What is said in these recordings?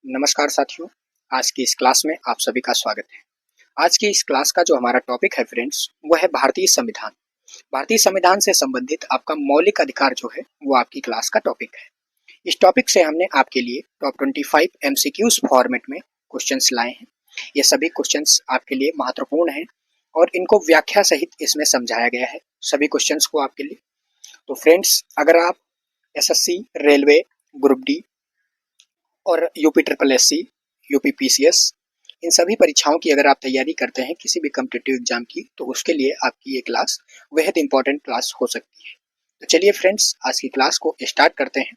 नमस्कार साथियों, आज की इस क्लास में आप सभी का स्वागत है। आज की इस क्लास का जो हमारा टॉपिक है फ्रेंड्स, वो है भारतीय संविधान। भारतीय संविधान से संबंधित आपका मौलिक अधिकार जो है, वो आपकी क्लास का टॉपिक है। इस टॉपिक से हमने आपके लिए टॉप 25 एमसीक्यूज फॉर्मेट में क्वेश्चंस लाए हैं। ये सभी क्वेश्चंस आपके लिए महत्वपूर्ण हैं और इनको व्याख्या सहित इसमें समझाया गया है सभी क्वेश्चंस को आपके लिए। तो फ्रेंड्स, अगर आप एसएससी, रेलवे, ग्रुप डी और UP triple SC, UP PCS, इन सभी परीक्षाओं की अगर आप तैयारी करते हैं किसी भी कॉम्पिटिटिव एग्जाम की, तो उसके लिए आपकी ये क्लास बेहद इंपॉर्टेंट क्लास हो सकती है। तो चलिए फ्रेंड्स, आज की क्लास को स्टार्ट करते हैं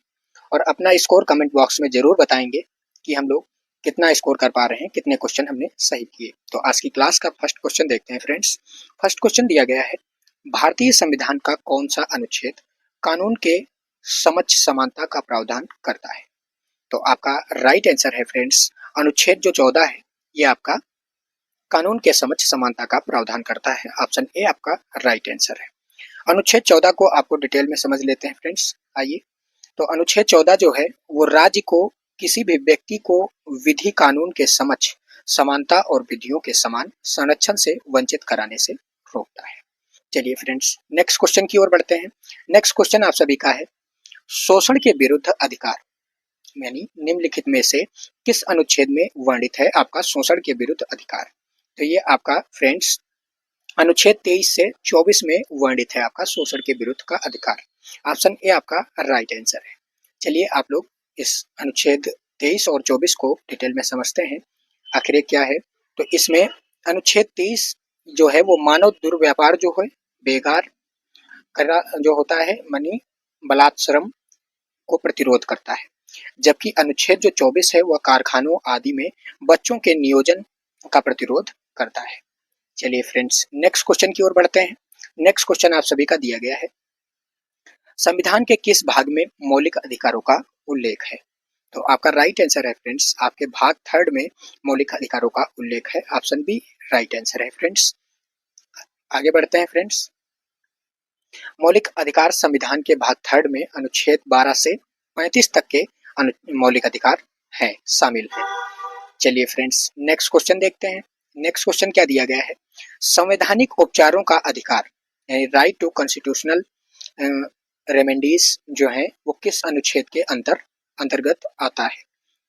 और अपना स्कोर कमेंट बॉक्स में जरूर बताएंगे कि हम लोग कितना स्कोर कर पा रहे हैं, कितने क्वेश्चन हमने सही किए। तो आज की क्लास का फर्स्ट क्वेश्चन देखते हैं फ्रेंड्स। फर्स्ट क्वेश्चन दिया गया है, भारतीय संविधान का कौन सा अनुच्छेद कानून के समक्ष समानता का प्रावधान करता है? तो आपका राइट आंसर है फ्रेंड्स, अनुच्छेद जो 14 है, ये आपका कानून के समक्ष समानता का प्रावधान करता है। ऑप्शन ए आपका राइट आंसर है। अनुच्छेद 14 को आपको डिटेल में समझ लेते हैं फ्रेंड्स। आइए, तो अनुच्छेद 14 जो है, वो राज्य को किसी भी व्यक्ति को विधि कानून के समक्ष समानता और विधियों के समान संरक्षण से वंचित कराने से रोकता है। चलिए फ्रेंड्स, नेक्स्ट क्वेश्चन की ओर बढ़ते हैं। नेक्स्ट क्वेश्चन आप सभी का है, शोषण के विरुद्ध अधिकार यानी निम्नलिखित में से किस अनुच्छेद में वर्णित है आपका शोषण के विरुद्ध अधिकार? तो ये आपका फ्रेंड्स अनुच्छेद 23 से 24 में वर्णित है आपका शोषण के विरुद्ध का अधिकार। ऑप्शन ए आपका राइट आंसर है। चलिए आप लोग इस अनुच्छेद 23 और 24 को डिटेल में समझते हैं आखिर क्या है। तो इसमें अनुच्छेद 23 जो है, वो मानव दुर्व्यापार जो है, बेगार जो होता है, मनी बलात्श्रम को प्रतिरोध करता है। जबकि अनुच्छेद जो 24 है, वह कारखानों आदि में बच्चों के नियोजन का प्रतिरोध करता है। चलिए फ्रेंड्स, नेक्स्ट क्वेश्चन की ओर बढ़ते हैं। नेक्स्ट क्वेश्चन आप सभी का दिया गया है, संविधान के किस भाग में मौलिक अधिकारों का उल्लेख है? तो आपका राइट आंसर है फ्रेंड्स, आपके भाग 3 में मौलिक अधिकारों का उल्लेख है। ऑप्शन बी राइट आंसर है फ्रेंड्स। आगे बढ़ते हैं फ्रेंड्स। मौलिक अधिकार संविधान के भाग 3 में अनुच्छेद 12 से 35 तक के मौलिक अधिकार है, शामिल है। चलिए फ्रेंड्स, नेक्स्ट क्वेश्चन देखते हैं। नेक्स्ट क्वेश्चन क्या दिया गया है, संवैधानिक उपचारों का अधिकार यानी राइट टू कॉन्स्टिट्यूशनल रेमेडीज जो है, वो किस अनुच्छेद के अंतर्गत आता है?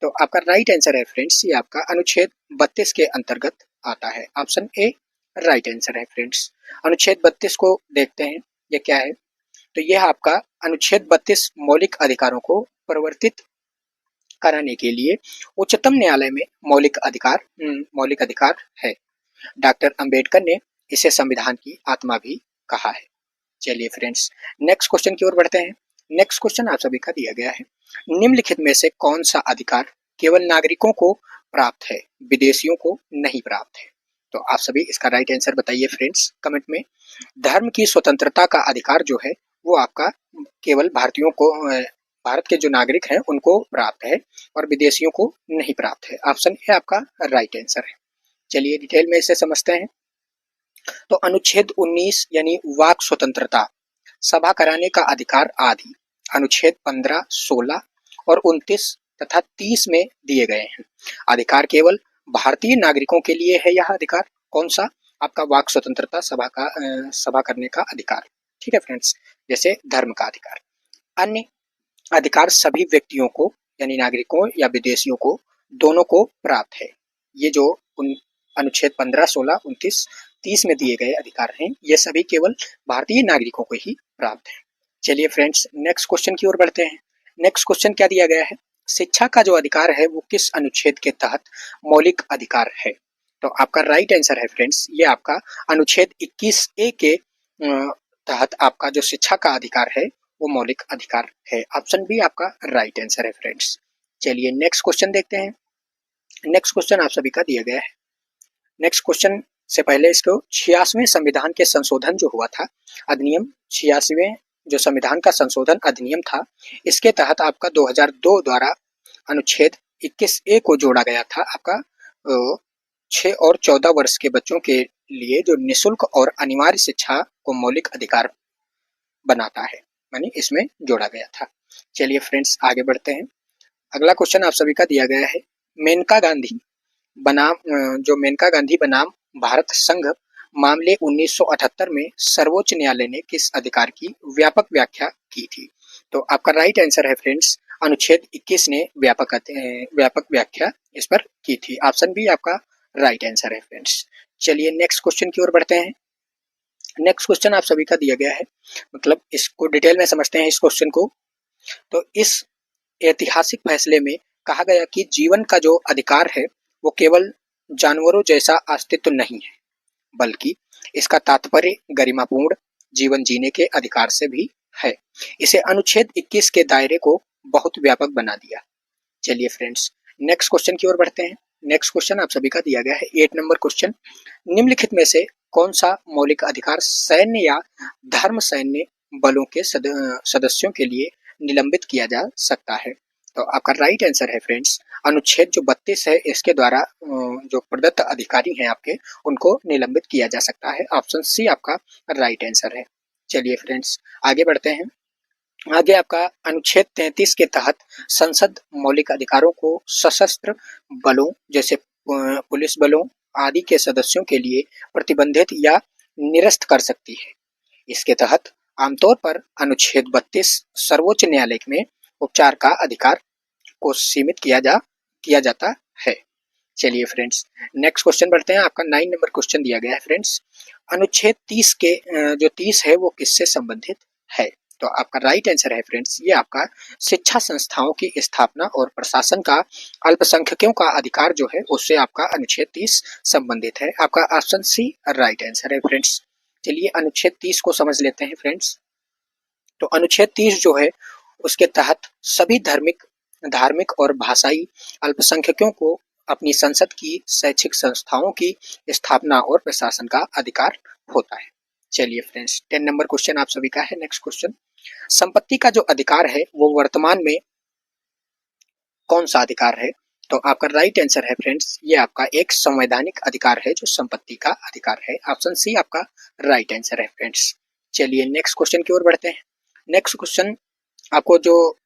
तो आपका राइट आंसर है फ्रेंड्स, ये आपका अनुच्छेद 32 के अंतर्गत आता है। ऑप्शन ए राइट आंसर है फ्रेंड्स। अनुच्छेद 32 को देखते हैं, ये क्या है? तो यह आपका अनुच्छेद 32 मौलिक अधिकारों को परिवर्तित कराने के लिए उच्चतम न्यायालय में मौलिक अधिकार है। डॉक्टर अंबेडकर ने इसे संविधान की आत्मा भी कहा है। चलिए फ्रेंड्स, नेक्स्ट क्वेश्चन की ओर बढ़ते हैं। नेक्स्ट क्वेश्चन आप सभी का दिया गया है, निम्नलिखित में से कौन सा अधिकार केवल नागरिकों को प्राप्त है, विदेशियों को नहीं प्राप्त है? तो आप सभी इसका राइट आंसर बताइए फ्रेंड्स कमेंट में। धर्म की स्वतंत्रता का अधिकार जो है, वो आपका केवल भारतीयों को, भारत के जो नागरिक हैं उनको प्राप्त है और विदेशियों को नहीं प्राप्त है। ऑप्शन ए आपका राइट आंसर है। चलिए डिटेल में इसे समझते हैं। तो अनुच्छेद 19 यानी वाक स्वतंत्रता, सभा कराने का अधिकार आदि अनुच्छेद 15, 16 और 29 तथा 30 में दिए गए हैं। अधिकार केवल भारतीय नागरिकों के लिए है। यह अधिकार कौन सा? आपका वाक स्वतंत्रता, सभा करने का अधिकार। ठीक है फ्रेंड्स, जैसे धर्म का अधिकार। अन्य अधिकार सभी व्यक्तियों को यानी नागरिकों या विदेशियों को, दोनों को प्राप्त है। ये जो अनुच्छेद 15, 16, 29, 30 में दिए गए अधिकार हैं, ये सभी केवल भारतीय नागरिकों को ही प्राप्त है। चलिए फ्रेंड्स, नेक्स्ट क्वेश्चन की ओर बढ़ते हैं। नेक्स्ट क्वेश्चन क्या दिया गया है, शिक्षा का जो अधिकार है, वो किस अनुच्छेद के तहत मौलिक अधिकार है? तो आपका राइट आंसर है फ्रेंड्स, ये आपका अनुच्छेद 21 ए के तहत आपका जो शिक्षा का अधिकार है, वो मौलिक अधिकार है। ऑप्शन बी आपका राइट आंसर है फ्रेंड्स। चलिए नेक्स्ट क्वेश्चन देखते हैं। नेक्स्ट क्वेश्चन आप सभी का दिया गया है। नेक्स्ट क्वेश्चन से पहले इसको 86वें संविधान के संशोधन जो हुआ था, अधिनियम 86वें जो संविधान का संशोधन अधिनियम था, इसके तहत आपका 2002 द्वारा अनुच्छेद 21 ए को जोड़ा गया था। आपका 6 और 14 वर्ष के बच्चों के लिए जो निःशुल्क और अनिवार्य शिक्षा को मौलिक अधिकार बनाता है, यानी इसमें जोड़ा गया था। चलिए फ्रेंड्स, आगे बढ़ते हैं। अगला क्वेश्चन आप सभी का दिया गया है, मेनका गांधी बनाम जो मेनका गांधी बनाम भारत संघ मामले 1978 में सर्वोच्च न्यायालय ने किस अधिकार की व्यापक व्याख्या की थी? तो आपका राइट आंसर है फ्रेंड्स, अनुच्छेद 21 ने व्यापक व्याख्या इस पर की थी। ऑप्शन बी आपका राइट आंसर है फ्रेंड्स। चलिए नेक्स्ट क्वेश्चन की ओर बढ़ते हैं। नेक्स्ट क्वेश्चन आप सभी का दिया गया है, मतलब इसको डिटेल में समझते हैं इस क्वेश्चन को। तो इस ऐतिहासिक फैसले में कहा गया कि जीवन का जो अधिकार है वो केवल जानवरों जैसा अस्तित्व नहीं है, बल्कि इसका तात्पर्य गरिमापूर्ण जीवन जीने के अधिकार से भी है। इसे अनुच्छेद 21 के दायरे को बहुत व्यापक बना दिया। चलिए फ्रेंड्स नेक्स्ट क्वेश्चन की ओर बढ़ते हैं। नेक्स्ट क्वेश्चन आप सभी का दिया गया है 8 नंबर क्वेश्चन। निम्नलिखित में से कौन सा मौलिक अधिकार सैन्य या धर्म सैन्य बलों के सदस्यों के लिए निलंबित किया जा सकता है? तो आपका राइट आंसर है फ्रेंड्स, अनुच्छेद जो 32 है इसके द्वारा जो प्रदत्त अधिकारी हैं आपके, उनको निलंबित किया जा सकता है। ऑप्शन सी आपका राइट आंसर है। चलिए फ्रेंड्स आगे बढ़ते हैं। आगे आपका अनुच्छेद 33 के तहत संसद मौलिक अधिकारों को सशस्त्र बलों जैसे पुलिस बलों आदि के सदस्यों के लिए प्रतिबंधित या निरस्त कर सकती है। इसके तहत आमतौर पर अनुच्छेद 32 सर्वोच्च न्यायालय में उपचार का अधिकार को सीमित किया जाता है। चलिए फ्रेंड्स नेक्स्ट क्वेश्चन बढ़ते हैं। आपका 9 नंबर क्वेश्चन दिया गया है फ्रेंड्स, अनुच्छेद 30 के जो 30 है वो किससे संबंधित है? तो आपका राइट आंसर है फ्रेंड्स, ये आपका शिक्षा संस्थाओं की स्थापना और प्रशासन का अल्पसंख्यकों का अधिकार जो है उससे आपका अनुच्छेद 30 संबंधित है। आपका ऑप्शन सी राइट आंसर है फ्रेंड्स। चलिए अनुच्छेद 30 को समझ लेते हैं फ्रेंड्स। तो अनुच्छेद 30 जो है उसके तहत सभी धार्मिक और भाषाई अल्पसंख्यकों को अपनी संसद की शैक्षिक संस्थाओं की स्थापना और प्रशासन का अधिकार होता है। चलिए फ्रेंड्स 10 नंबर क्वेश्चन आप सभी का है। नेक्स्ट क्वेश्चन, संपत्ति का जो अधिकार है वो वर्तमान में कौन सा अधिकार है? तो आपका राइट आंसर है फ्रेंड्स, ये आपका एक संवैधानिक अधिकार है जो संपत्ति का अधिकार है। ऑप्शन सी आपका राइट आंसर है फ्रेंड्स। चलिए नेक्स्ट क्वेश्चन की ओर बढ़ते हैं। नेक्स्ट क्वेश्चन आपको जो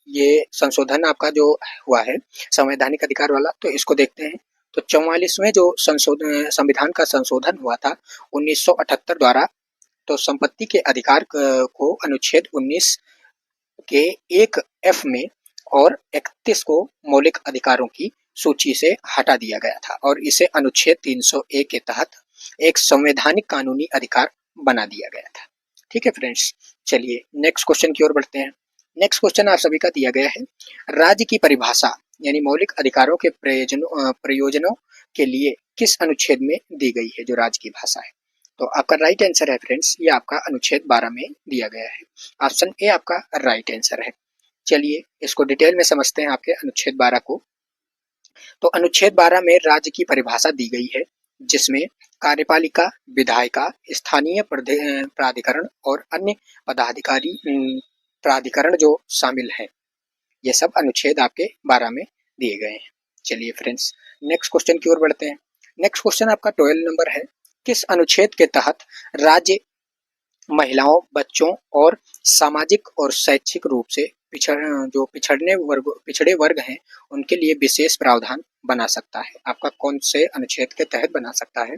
ये संशोधन आपका जो हुआ है संवैधानिक अधिकार वाला, तो इसको देखते हैं। तो 44वें जो संविधान का संशोधन हुआ था 1978 द्वारा, तो संपत्ति के अधिकार को अनुच्छेद 19 के 1F में और 31 को मौलिक अधिकारों की सूची से हटा दिया गया था और इसे अनुच्छेद 301 के तहत एक संवैधानिक कानूनी अधिकार बना दिया गया था। ठीक है फ्रेंड्स, चलिए नेक्स्ट क्वेश्चन की ओर बढ़ते हैं। नेक्स्ट क्वेश्चन आप सभी का दिया गया है, राज्य की परिभाषा यानी मौलिक अधिकारों के प्रयोजनों के लिए किस अनुच्छेद में दी गई है जो राज्य की भाषा है? तो आपका राइट आंसर है फ्रेंड्स, ये आपका अनुच्छेद 12 में दिया गया है। ऑप्शन ए आपका राइट आंसर है। चलिए इसको डिटेल में समझते हैं आपके अनुच्छेद 12 को। तो अनुच्छेद 12 में राज्य की परिभाषा दी गई है जिसमें कार्यपालिका, विधायिका, स्थानीय प्राधिकरण और अन्य पदाधिकारी प्राधिकरण जो शामिल हैं, ये सब अनुच्छेद आपके 12 में दिए गए हैं। चलिए फ्रेंड्स नेक्स्ट क्वेश्चन की ओर बढ़ते हैं। नेक्स्ट क्वेश्चन आपका 12 नंबर है, किस अनुच्छेद के तहत राज्य महिलाओं, बच्चों और सामाजिक और शैक्षिक रूप से पिछड़े वर्ग हैं उनके लिए विशेष प्रावधान बना सकता है? आपका कौन से अनुच्छेद के तहत बना सकता है?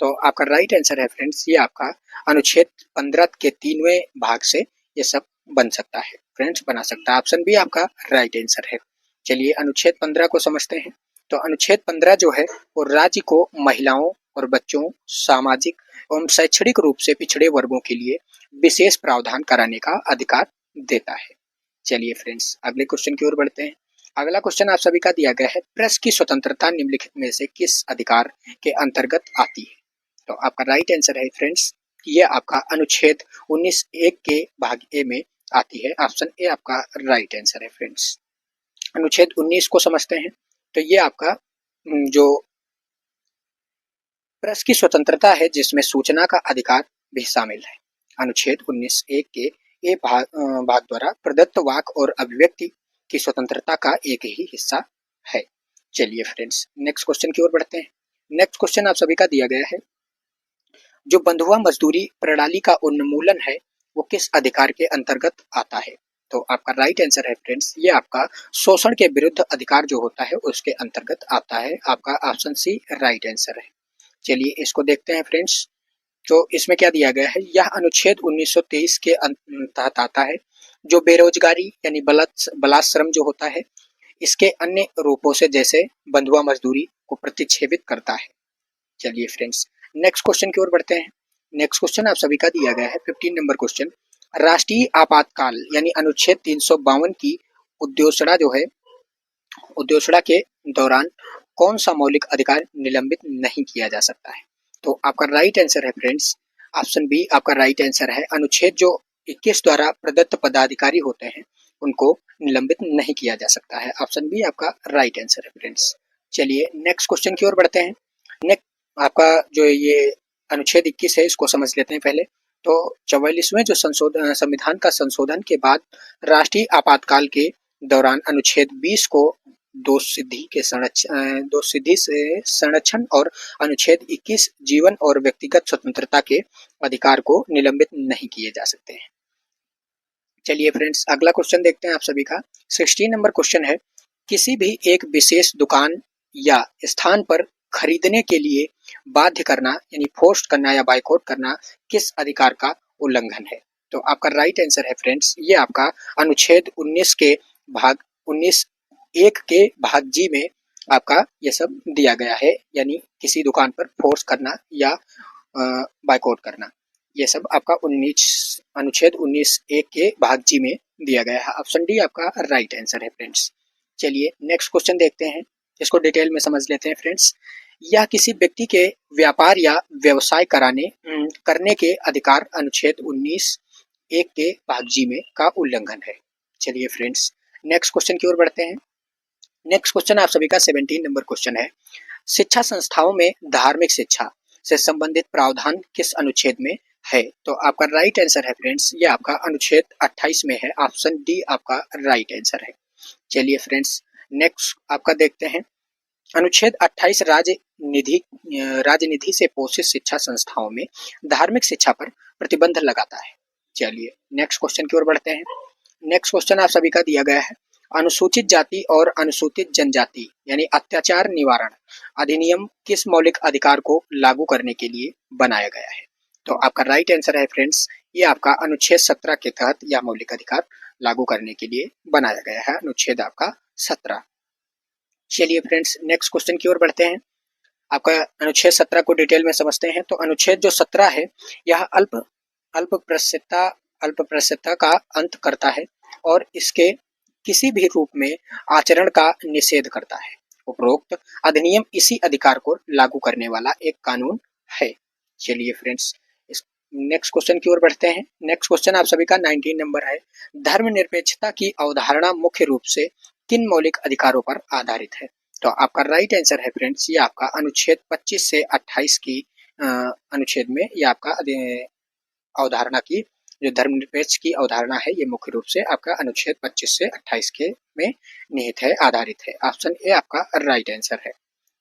तो आपका राइट आंसर है फ्रेंड्स, ये आपका अनुच्छेद 15 के 3वें भाग से ये सब बन सकता है फ्रेंड्स, बना सकता है। ऑप्शन बी आपका राइट आंसर है। चलिए अनुच्छेद 15 को समझते हैं। तो अनुच्छेद 15 जो है वो राज्य को महिलाओं और बच्चों, सामाजिक एवं शैक्षणिक रूप से पिछड़े वर्गों के लिए विशेष प्रावधान कराने का अधिकार देता है। चलिए फ्रेंड्स अगले क्वेश्चन की ओर बढ़ते हैं। अगला क्वेश्चन आप सभी का दिया गया है, प्रेस की स्वतंत्रता निम्नलिखित में से किस अधिकार के अंतर्गत आती है? तो आपका राइट आंसर है फ्रेंड्स, ये आपका अनुच्छेद 19(1) के भाग ए में आती है। ऑप्शन ए आपका राइट आंसर है फ्रेंड्स। अनुच्छेद 19 को समझते हैं। तो ये आपका जो प्रेस की स्वतंत्रता है जिसमें सूचना का अधिकार भी शामिल है। अनुच्छेद 19(1) के ए भाग द्वारा प्रदत्त वाक और अभिव्यक्ति की स्वतंत्रता का एक ही हिस्सा है। चलिए फ्रेंड्स नेक्स्ट क्वेश्चन की ओर बढ़ते हैं। नेक्स्ट क्वेश्चन आप सभी का दिया गया है, जो बंधुआ मजदूरी प्रणाली का उन्मूलन है वो किस अधिकार के अंतर्गत आता है? तो आपका राइट आंसर है फ्रेंड्स, ये आपका शोषण के विरुद्ध अधिकार जो होता है उसके अंतर्गत आता है। आपका ऑप्शन सी राइट आंसर है। चलिए इसको देखते हैं फ्रेंड्स। तो इसमें क्या दिया गया है, यह अनुच्छेद 1923 के तहत आता है, जो बेरोजगारी यानी बलात्श्रम जो होता है इसके अन्य रूपों से जैसे बंधुआ मजदूरी को प्रतिच्छेदित करता है। चलिए फ्रेंड्स नेक्स्ट क्वेश्चन की ओर बढ़ते हैं। नेक्स्ट क्वेश्चन आप सभी का दिया गया है 15 नंबर क्वेश्चन। राष्ट्रीय आपातकाल यानी अनुच्छेद 352 की उद्घोषणा जो है, उद्घोषणा के दौरान कौन सा मौलिक अधिकार निलंबित नहीं किया जा सकता है? तो आपका राइट आंसर है फ्रेंड्स, ऑप्शन बी आपका राइट आंसर है। अनुच्छेद जो 21 द्वारा प्रदत्त पदाधिकारी होते हैं उनको निलंबित नहीं किया जा सकता है। ऑप्शन बी आपका राइट आंसर है फ्रेंड्स। चलिए नेक्स्ट क्वेश्चन की ओर बढ़ते हैं। नेक्स्ट आपका जो ये अनुच्छेद 21 है इसको समझ लेते हैं पहले। तो 44वें जो संविधान का संशोधन के बाद राष्ट्रीय आपातकाल के दौरान अनुच्छेद 20 को दोष सिद्धि से संरक्षण और अनुच्छेद 21 जीवन और व्यक्तिगत स्वतंत्रता के अधिकार को निलंबित नहीं किए जा सकते हैं। चलिए फ्रेंड्स अगला क्वेश्चन देखते हैं आप सभी का। 16 नंबर क्वेश्चन है, किसी भी एक विशेष दुकान या स्थान पर खरीदने के लिए बाध्य करना यानी फोर्स करना या बाइकआउट करना किस अधिकार का उल्लंघन है? तो आपका राइट आंसर है फ्रेंड्स, ये आपका अनुच्छेद 19 के भाग 19(1) के भाग जी में आपका ये सब दिया गया है, यानी किसी दुकान पर फोर्स करना या बाइकआउट करना, ये सब आपका अनुच्छेद 19(1) के भाग जी में दिया गया है। ऑप्शन डी आपका राइट आंसर है फ्रेंड्स। चलिए नेक्स्ट क्वेश्चन देखते हैं, इसको डिटेल में समझ लेते हैं फ्रेंड्स। यह किसी व्यक्ति के व्यापार या व्यवसाय करने के अधिकार अनुच्छेद 19(1) के भाग जी में का उल्लंघन है। चलिए फ्रेंड्स नेक्स्ट क्वेश्चन की ओर बढ़ते हैं। नेक्स्ट क्वेश्चन आप सभी का 17 नंबर क्वेश्चन है, शिक्षा संस्थाओं में धार्मिक शिक्षा से संबंधित प्रावधान किस अनुच्छेद में है? तो आपका राइट आंसर है फ्रेंड्स, ये आपका अनुच्छेद 28 में है। ऑप्शन डी आपका राइट आंसर है। चलिए फ्रेंड्स नेक्स्ट आपका देखते हैं। अनुच्छेद 28 राजनिधि से पोषित शिक्षा संस्थाओं में धार्मिक शिक्षा पर प्रतिबंध लगाता है। चलिए नेक्स्ट क्वेश्चन की ओर बढ़ते हैं। नेक्स्ट क्वेश्चन आप सभी का दिया गया है, अनुसूचित जाति और अनुसूचित जनजाति यानी अत्याचार निवारण अधिनियम किस मौलिक अधिकार को लागू करने के लिए बनाया गया है? तो आपका राइट आंसर है फ्रेंड्स, ये आपका अनुच्छेद 17 के तहत यह मौलिक अधिकार लागू करने के लिए बनाया गया है, अनुच्छेद आपका 17। चलिए फ्रेंड्स नेक्स्ट क्वेश्चन की ओर बढ़ते हैं। आपका अनुच्छेद 17 को डिटेल में समझते हैं। तो अनुच्छेद जो 17 है यह अल्पप्रसन्नता का अंत करता है और इसके किसी भी रूप में आचरण का निषेध करता है। उपरोक्त अधिनियम इसी अधिकार को लागू करने वाला एक कानून है। चलिए फ्रेंड्स नेक्स्ट क्वेश्चन की ओर बढ़ते हैं। नेक्स्ट क्वेश्चन आप सभी का 19 नंबर है, धर्मनिरपेक्षता की अवधारणा मुख्य रूप से किन मौलिक अधिकारों पर आधारित है? तो आपका राइट आंसर है फ्रेंड्स, ये आपका अनुच्छेद 25 से 28 की अनुच्छेद में ये आपका अवधारणा की जो धर्मनिरपेक्ष की अवधारणा है ये मुख्य रूप से आपका अनुच्छेद 25 से 28 के में निहित है, आधारित है। ऑप्शन ए आपका राइट आंसर है।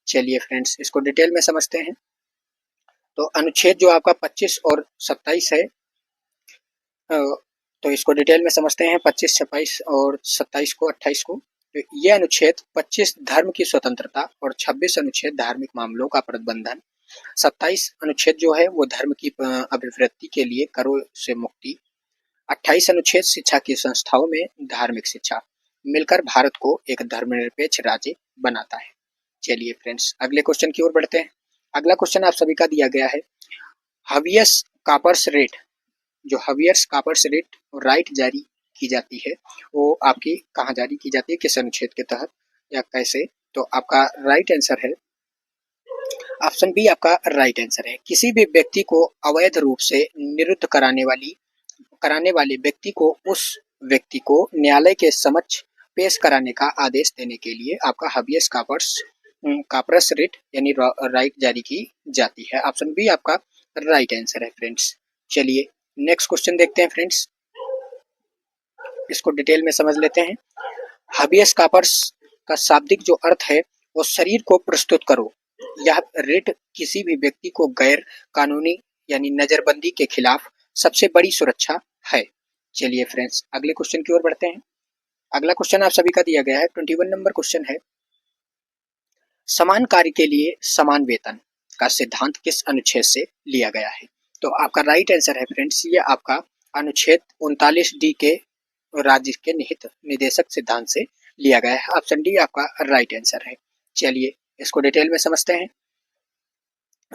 चलिए फ्रेंड्स इसको डिटेल में समझते हैं। तो अनुच्छेद जो आपका 25 और 27 है, तो इसको डिटेल में समझते हैं। 25, 26 और 27 को 28 को, तो ये अनुच्छेद 25 धर्म की स्वतंत्रता और 26 अनुच्छेद धार्मिक मामलों का प्रतिबंधन, 27 अनुच्छेद जो है वो धर्म की अभिवृद्धि के लिए करों से मुक्ति, 28 अनुच्छेद शिक्षा की संस्थाओं में धार्मिक शिक्षा मिलकर भारत को एक धर्मनिरपेक्ष राज्य बनाता है। चलिए फ्रेंड्स अगले क्वेश्चन की ओर बढ़ते हैं। अगला क्वेश्चन आप सभी का दिया गया है, हबियस कॉर्पस रेट, जो हबियस कॉर्पस रेट राइट जारी की जाती है वो आपकी कहाँ जारी की जाती है, किस अनुच्छेद के तहत या कैसे? तो आपका राइट आंसर है ऑप्शन बी आपका राइट आंसर है, किसी भी व्यक्ति को अवैध रूप से निरुद्ध कराने वाले व्यक्ति को उस व्यक्ति को न्यायालय के समक्ष पेश कराने का आदेश देने के लिए आपका हबियस कॉर्पस रिट यानी राइट जारी की जाती है। ऑप्शन बी आपका राइट आंसर है फ्रेंड्स। चलिए नेक्स्ट क्वेश्चन देखते हैं फ्रेंड्स, इसको डिटेल में समझ लेते हैं। हबियस कॉर्पस का शाब्दिक जो अर्थ है वो शरीर को प्रस्तुत करो। यह रिट किसी भी व्यक्ति को गैर कानूनी यानी नजरबंदी के खिलाफ सबसे बड़ी सुरक्षा है। चलिए फ्रेंड्स, अगले क्वेश्चन की ओर बढ़ते हैं। अगला क्वेश्चन आप सभी का दिया गया है, 21 नंबर क्वेश्चन है, समान कार्य के लिए समान वेतन का सिद्धांत किस अनुच्छेद से लिया गया है? तो आपका राइट आंसर है फ्रेंड्स, ये आपका अनुच्छेद 39D के राज्य के निहित निदेशक सिद्धांत से लिया गया है। ऑप्शन डी आपका राइट आंसर है। चलिए इसको डिटेल में समझते हैं।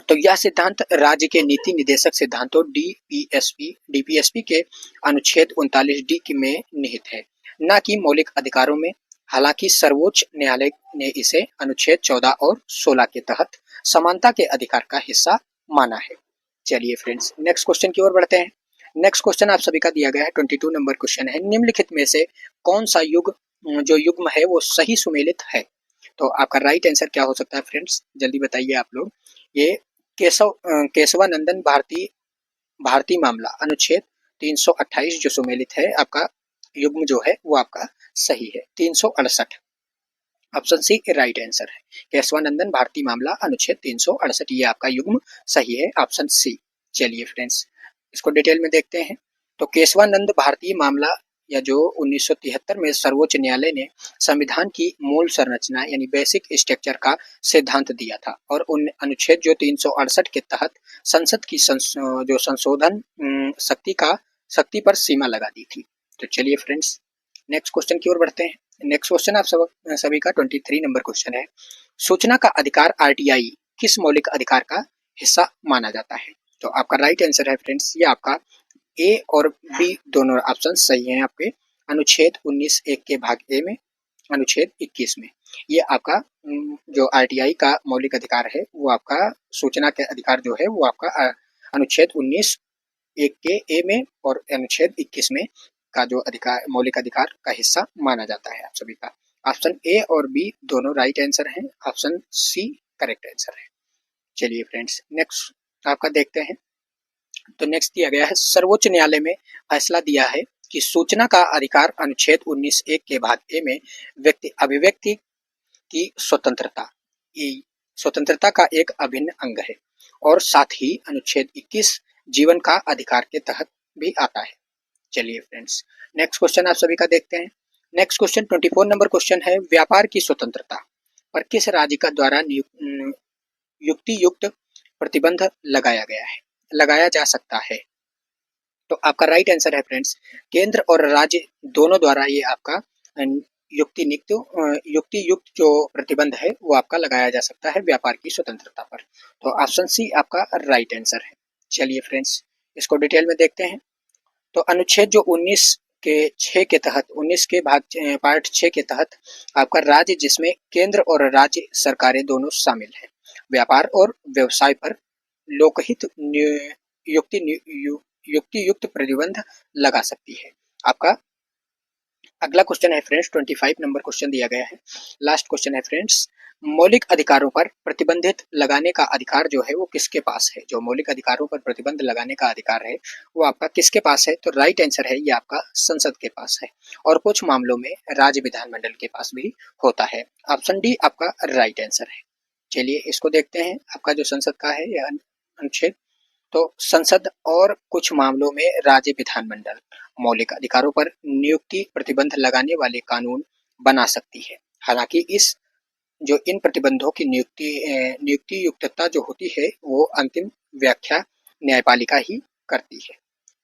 तो यह सिद्धांत राज्य के नीति निदेशक सिद्धांतों डीपीएसपी के अनुच्छेद 39D में निहित है, न कि मौलिक अधिकारों में। हालांकि सर्वोच्च न्यायालय ने इसे अनुच्छेद 14 और 16 के तहत समानता के अधिकार का हिस्सा माना है। चलिए फ्रेंड्स, नेक्स्ट क्वेश्चन की ओर बढ़ते हैं। नेक्स्ट क्वेश्चन आप सभी का दिया गया है, 22 नंबर क्वेश्चन है, निम्नलिखित में से कौन सा जो युग्म है वो सही सुमेलित है? तो आपका राइट आंसर क्या हो सकता है फ्रेंड्स, जल्दी बताइए आप लोग। ये केशवानंदन भारती मामला अनुच्छेद 328 जो सुमेलित है, आपका युग्म जो है वो आपका सही है, 368। ऑप्शन सी राइट आंसर है। केशवानंदन भारती मामला अनुच्छेद 368, ये आपका युग्म सही है, ऑप्शन सी। चलिए फ्रेंड्स, इसको डिटेल में देखते हैं। तो केशवानंद भारती मामला या जो 1973 में सर्वोच्च न्यायालय ने संविधान की मूल संरचना यानी बेसिक स्ट्रक्चर का सिद्धांत दिया था, और उन अनुच्छेद जो 368 के तहत संसद की जो संशोधन शक्ति पर सीमा लगा दी थी। तो चलिए फ्रेंड्स, नेक्स्ट क्वेश्चन की ओर बढ़ते हैं। नेक्स्ट क्वेश्चन आप सभी का 23 नंबर क्वेश्चन है, सूचना का अधिकार आरटीआई किस मौलिक अधिकार का हिस्सा माना जाता है? तो आपका राइट आंसर है फ्रेंड्स, ये आपका ए और बी दोनों ऑप्शन सही हैं आपके। अनुच्छेद 19 एक के भाग ए में, अनुच्छेद 21 में, ये आपका जो आरटीआई का मौलिक अधिकार है वो आपका सूचना के अधिकार जो है वो आपका अनुच्छेद 19 एक के ए में और अनुच्छेद 21 में का जो अधिकार मौलिक अधिकार का हिस्सा माना जाता है आप सभी का। ऑप्शन ए और बी दोनों राइट आंसर हैं, ऑप्शन सी करेक्ट आंसर है। चलिए फ्रेंड्स, नेक्स्ट आपका देखते हैं। तो नेक्स्ट दिया गया है, सर्वोच्च न्यायालय में फैसला दिया है कि सूचना का अधिकार अनुच्छेद 19 एक के भाग ए में व्यक्ति अभिव्यक्ति की स्वतंत्रता का एक अभिन्न अंग है, और साथ ही अनुच्छेद 21 जीवन का अधिकार के तहत भी आता है। चलिए फ्रेंड्स, नेक्स्ट क्वेश्चन आप सभी का देखते हैं। नेक्स्ट क्वेश्चन 24 नंबर क्वेश्चन है, व्यापार की स्वतंत्रता पर किस राज्य का द्वारा युक्ति युक्त प्रतिबंध लगाया जा सकता है? तो आपका राइट आंसर है फ्रेंड्स, केंद्र और राज्य दोनों द्वारा ये आपका युक्ति युक्त जो प्रतिबंध है वो आपका लगाया जा सकता है व्यापार की स्वतंत्रता पर। तो ऑप्शन सी आपका राइट आंसर है। चलिए फ्रेंड्स, इसको डिटेल में देखते हैं। तो अनुच्छेद जो 19 के 6 के तहत 19 के पार्ट 6 के तहत आपका राज्य जिसमें केंद्र और राज्य सरकारें दोनों शामिल हैं, व्यापार और व्यवसाय पर लोकहित युक्ति युक्त प्रतिबंध लगा सकती है। आपका अगला क्वेश्चन है फ्रेंड्स, 25 नंबर क्वेश्चन दिया गया है, लास्ट क्वेश्चन है फ्रेंड्स, मौलिक अधिकारों पर प्रतिबंधित लगाने का अधिकार जो है वो किसके पास है? जो मौलिक अधिकारों पर प्रतिबंध लगाने का अधिकार है वो आपका किसके पास है? तो राइट आंसर है, ये आपका संसद के पास है, और कुछ मामलों में राज्य विधानमंडल के पास भी होता है। ऑप्शन डी आपका राइट आंसर है। चलिए इसको देखते हैं, आपका जो संसद का है यह अनुच्छेद, तो संसद और कुछ मामलों में राज्य विधानमंडल मौलिक अधिकारों पर नियुक्ति प्रतिबंध लगाने वाले कानून बना सकती है। हालांकि इन प्रतिबंधों की नियुक्ति युक्तता जो होती है वो अंतिम व्याख्या न्यायपालिका ही करती है।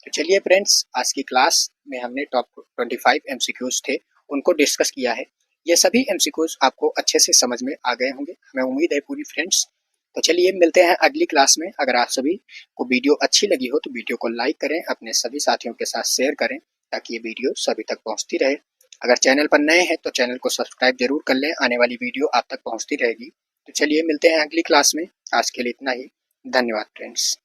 तो चलिए फ्रेंड्स, आज की क्लास में हमने टॉप 25 एमसीक्यूज थे उनको डिस्कस किया है। ये सभी एमसीक्यूज आपको अच्छे से समझ में आ गए होंगे, हमें उम्मीद है पूरी फ्रेंड्स। तो चलिए मिलते हैं अगली क्लास में। अगर आप सभी को वीडियो अच्छी लगी हो तो वीडियो को लाइक करें, अपने सभी साथियों के साथ शेयर करें ताकि ये वीडियो सभी तक पहुंचती रहे। अगर चैनल पर नए हैं तो चैनल को सब्सक्राइब जरूर कर लें, आने वाली वीडियो आप तक पहुंचती रहेगी। तो चलिए मिलते हैं अगली क्लास में, आज के लिए इतना ही। धन्यवाद फ्रेंड्स।